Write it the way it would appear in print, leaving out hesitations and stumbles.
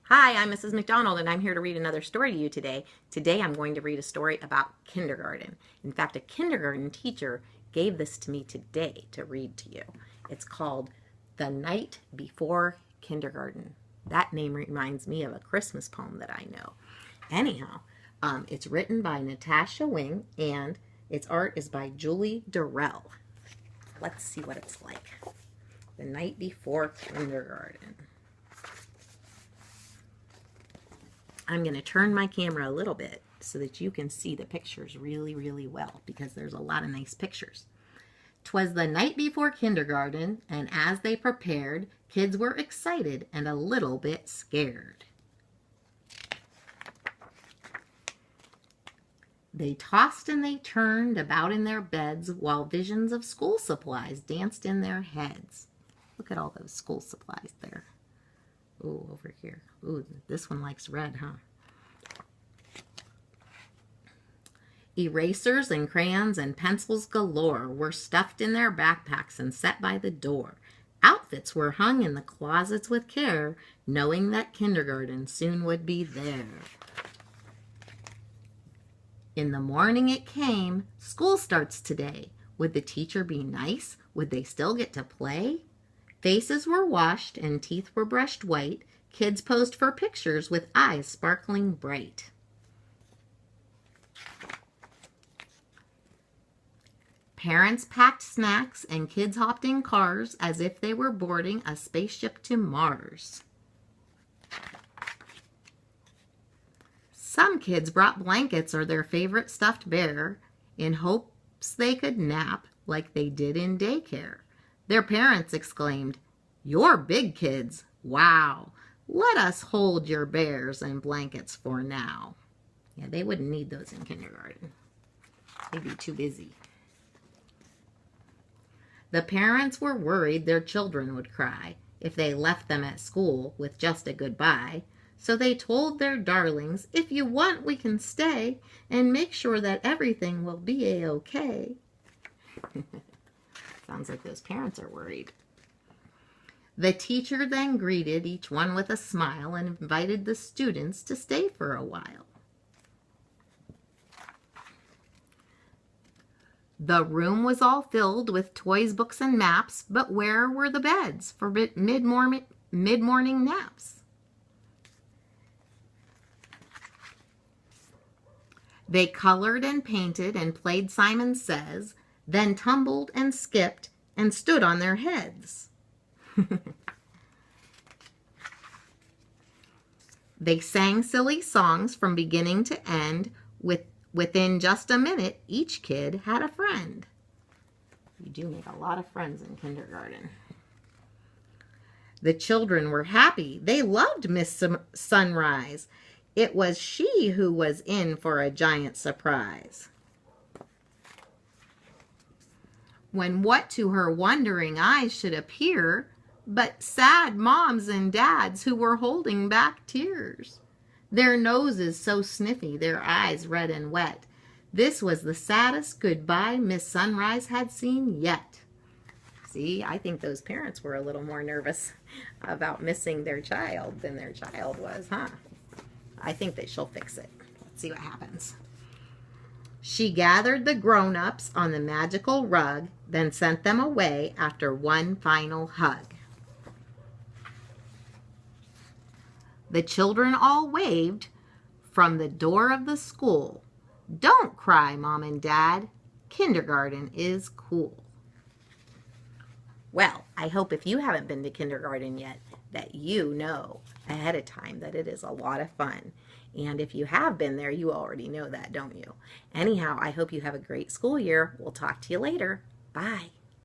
Hi, I'm Mrs. McDonald, and I'm here to read another story to you today. Today I'm going to read a story about kindergarten. In fact, a kindergarten teacher gave this to me today to read to you. It's called The Night Before Kindergarten. That name reminds me of a Christmas poem that I know. Anyhow, it's written by Natasha and its art is by Durrell. Let's see what it's like. The Night Before Kindergarten. I'm going to turn my camera a little bit so that you can see the pictures really well because there's a lot of nice pictures. 'Twas the night before kindergarten, and as they prepared, kids were excited and a little bit scared. They tossed and they turned about in their beds while visions of school supplies danced in their heads. Look at all those school supplies there. Ooh, over here. Ooh, this one likes red, huh? Erasers and crayons and pencils galore were stuffed in their backpacks and set by the door. Outfits were hung in the closets with care, knowing that kindergarten soon would be there. In the morning it came. School starts today. Would the teacher be nice? Would they still get to play? Faces were washed and teeth were brushed white. Kids posed for pictures with eyes sparkling bright. Parents packed snacks and kids hopped in cars as if they were boarding a spaceship to Mars. Some kids brought blankets or their favorite stuffed bear in hopes they could nap like they did in daycare. Their parents exclaimed, "You're big kids, wow, let us hold your bears and blankets for now." Yeah, they wouldn't need those in kindergarten. They'd be too busy. The parents were worried their children would cry if they left them at school with just a goodbye. So they told their darlings, "If you want, we can stay and make sure that everything will be a-okay." Sounds like those parents are worried. The teacher then greeted each one with a smile and invited the students to stay for a while. The room was all filled with toys, books, and maps, but where were the beds for mid-morning naps? They colored and painted and played Simon Says, then tumbled and skipped and stood on their heads. They sang silly songs from beginning to end. Within just a minute, each kid had a friend. You do make a lot of friends in kindergarten. The children were happy. They loved Miss Sunrise. It was she who was in for a giant surprise. When what to her wondering eyes should appear but sad moms and dads who were holding back tears. Their noses so sniffy, their eyes red and wet. This was the saddest goodbye Miss Sunrise had seen yet. See, I think those parents were a little more nervous about missing their child than their child was, huh? I think that she'll fix it. Let's see what happens. She gathered the grown-ups on the magical rug, then sent them away after one final hug. The children all waved from the door of the school. Don't cry, Mom and Dad. Kindergarten is cool. Well, I hope if you haven't been to kindergarten yet, that you know ahead of time that it is a lot of fun. And if you have been there, you already know that, don't you? Anyhow, I hope you have a great school year. We'll talk to you later. Bye.